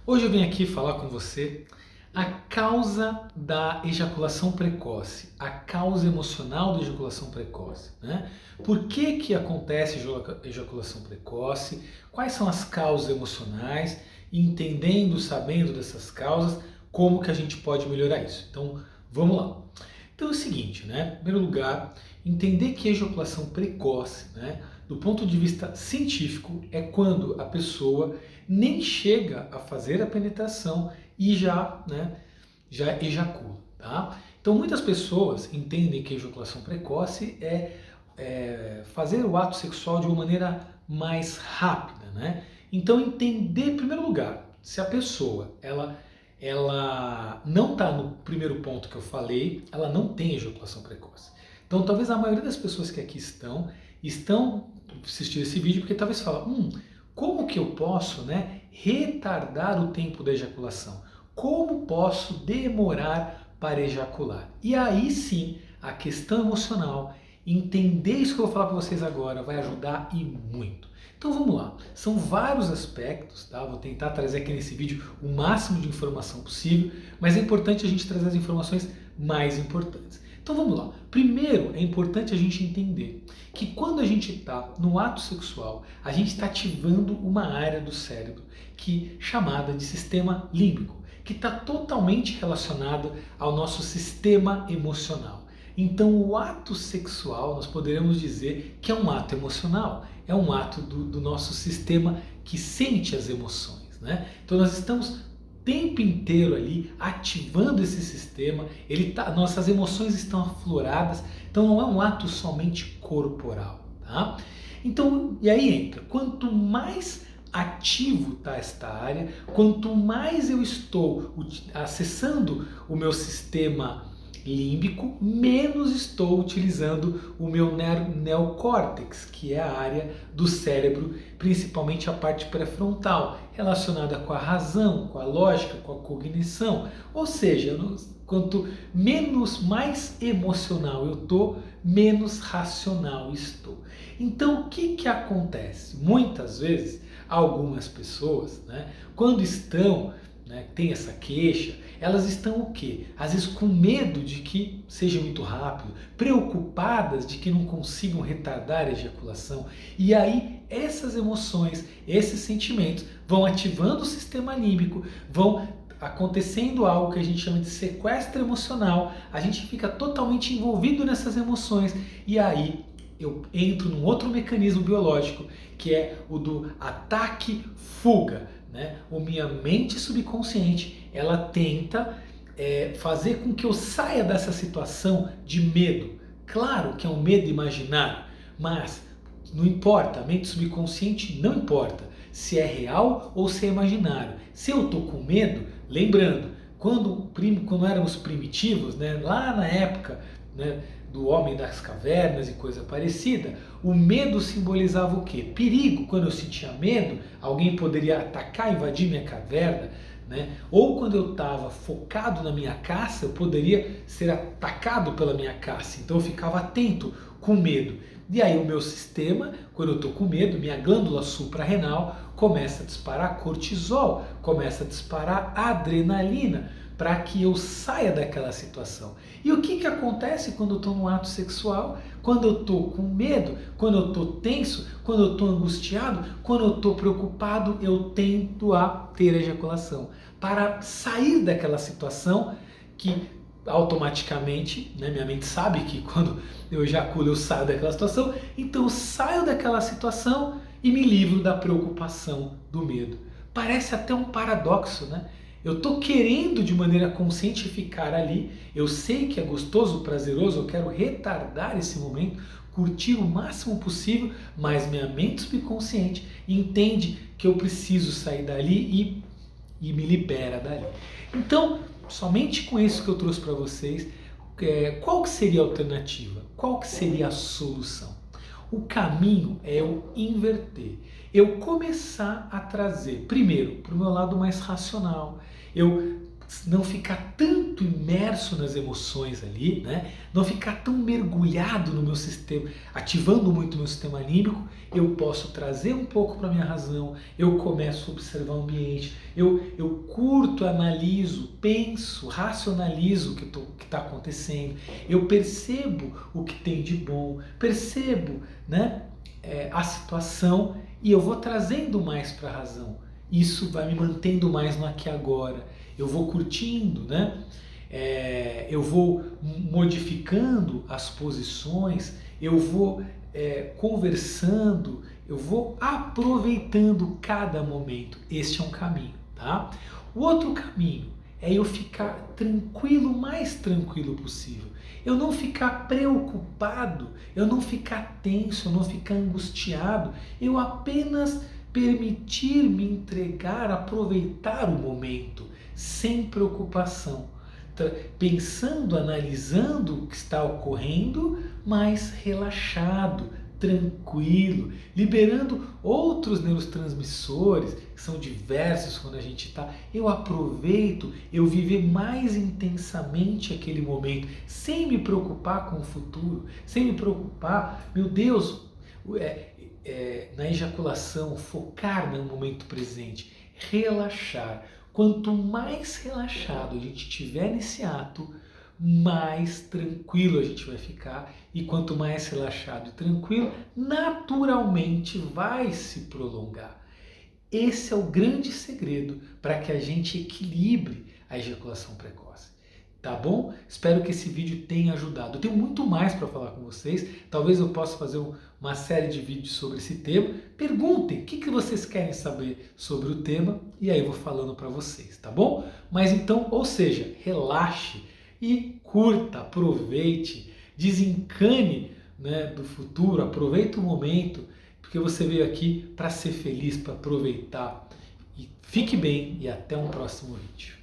Hoje eu vim aqui falar com você a causa da ejaculação precoce, a causa emocional da ejaculação precoce, né? Por que que acontece ejaculação precoce? Quais são as causas emocionais? Entendendo, sabendo dessas causas, como que a gente pode melhorar isso? Então, vamos lá. Então é o seguinte, né? Em primeiro lugar, entender que ejaculação precoce, né, do ponto de vista científico, é quando a pessoa nem chega a fazer a penetração e já ejacula, tá? Então muitas pessoas entendem que ejaculação precoce é fazer o ato sexual de uma maneira mais rápida, né? Então entender, em primeiro lugar, se a pessoa ela não está no primeiro ponto que eu falei, ela não tem ejaculação precoce. Então talvez a maioria das pessoas que aqui estão assistindo esse vídeo porque talvez fala, como que eu posso, né, retardar o tempo da ejaculação? Como posso demorar para ejacular? E aí sim, a questão emocional, entender isso que eu vou falar para vocês agora vai ajudar e muito. Então vamos lá, são vários aspectos, tá? Vou tentar trazer aqui nesse vídeo o máximo de informação possível, mas é importante a gente trazer as informações mais importantes. Então vamos lá. Primeiro é importante a gente entender que quando a gente está no ato sexual, a gente está ativando uma área do cérebro chamada de sistema límbico, que está totalmente relacionado ao nosso sistema emocional. Então o ato sexual, nós poderemos dizer que é um ato emocional, é um ato do nosso sistema que sente as emoções, né? Então nós estamos o tempo inteiro ali ativando esse sistema, nossas emoções estão afloradas, então não é um ato somente corporal, tá? Então, e aí entra, quanto mais ativo está esta área, quanto mais eu estou acessando o meu sistema límbico, menos estou utilizando o meu neocórtex, que é a área do cérebro, principalmente a parte pré-frontal, relacionada com a razão, com a lógica, com a cognição. Ou seja, quanto mais emocional eu estou, menos racional estou. Então, o que acontece? Muitas vezes, algumas pessoas, né, quando tem essa queixa, elas estão o quê? Às vezes com medo de que seja muito rápido, preocupadas de que não consigam retardar a ejaculação. E aí essas emoções, esses sentimentos vão ativando o sistema límbico, vão acontecendo algo que a gente chama de sequestro emocional, a gente fica totalmente envolvido nessas emoções e aí eu entro num outro mecanismo biológico que é o do ataque-fuga. Né? A minha mente subconsciente ela tenta fazer com que eu saia dessa situação de medo. Claro que é um medo imaginário, mas não importa, a mente subconsciente não importa se é real ou se é imaginário. Se eu estou com medo, lembrando, quando éramos primitivos, né, lá na época, né, do homem das cavernas e coisa parecida, o medo simbolizava o quê? Perigo. Quando eu sentia medo, alguém poderia atacar, invadir minha caverna, né? Ou quando eu estava focado na minha caça, eu poderia ser atacado pela minha caça. Então eu ficava atento, com medo. E aí o meu sistema, quando eu estou com medo, minha glândula suprarrenal começa a disparar cortisol, começa a disparar adrenalina, para que eu saia daquela situação. E o que acontece quando eu estou no ato sexual? Quando eu estou com medo, quando eu estou tenso, quando eu estou angustiado, quando eu estou preocupado, eu tento a ter ejaculação. Para sair daquela situação que automaticamente, né, minha mente sabe que quando eu ejaculo eu saio daquela situação, então eu saio daquela situação e me livro da preocupação, do medo. Parece até um paradoxo, né? Eu estou querendo de maneira consciente ficar ali, eu sei que é gostoso, prazeroso, eu quero retardar esse momento, curtir o máximo possível, mas minha mente subconsciente entende que eu preciso sair dali e me libera dali. Então, somente com isso que eu trouxe para vocês, qual que seria a alternativa? Qual que seria a solução? O caminho é eu inverter. Eu começar a trazer, primeiro, para o meu lado mais racional. Eu não ficar tanto imerso nas emoções ali, né? Não ficar tão mergulhado no meu sistema, ativando muito o meu sistema límbico, eu posso trazer um pouco para minha razão, eu começo a observar o ambiente, eu curto, analiso, penso, racionalizo o que está acontecendo, eu percebo o que tem de bom, percebo, né, a situação e eu vou trazendo mais para a razão. Isso vai me mantendo mais no aqui e agora. Eu vou curtindo, né? Eu vou modificando as posições, eu vou conversando, eu vou aproveitando cada momento. Este é um caminho, tá? O outro caminho é eu ficar tranquilo, o mais tranquilo possível. Eu não ficar preocupado, eu não ficar tenso, eu não ficar angustiado, eu apenas permitir me entregar, aproveitar o momento, sem preocupação, pensando, analisando o que está ocorrendo, mas relaxado, tranquilo, liberando outros neurotransmissores, que são diversos quando a gente está. Eu aproveito, eu viver mais intensamente aquele momento, sem me preocupar com o futuro, sem me preocupar, meu Deus, na ejaculação, focar no momento presente, relaxar. Quanto mais relaxado a gente estiver nesse ato, mais tranquilo a gente vai ficar. E quanto mais relaxado e tranquilo, naturalmente vai se prolongar. Esse é o grande segredo para que a gente equilibre a ejaculação precoce. Tá bom? Espero que esse vídeo tenha ajudado. Eu tenho muito mais para falar com vocês. Talvez eu possa fazer uma série de vídeos sobre esse tema. Perguntem o que vocês querem saber sobre o tema e aí eu vou falando para vocês, tá bom? Mas então, ou seja, relaxe e curta, aproveite, desencane, né, do futuro, aproveite o momento, porque você veio aqui para ser feliz, para aproveitar. E fique bem e até um próximo vídeo.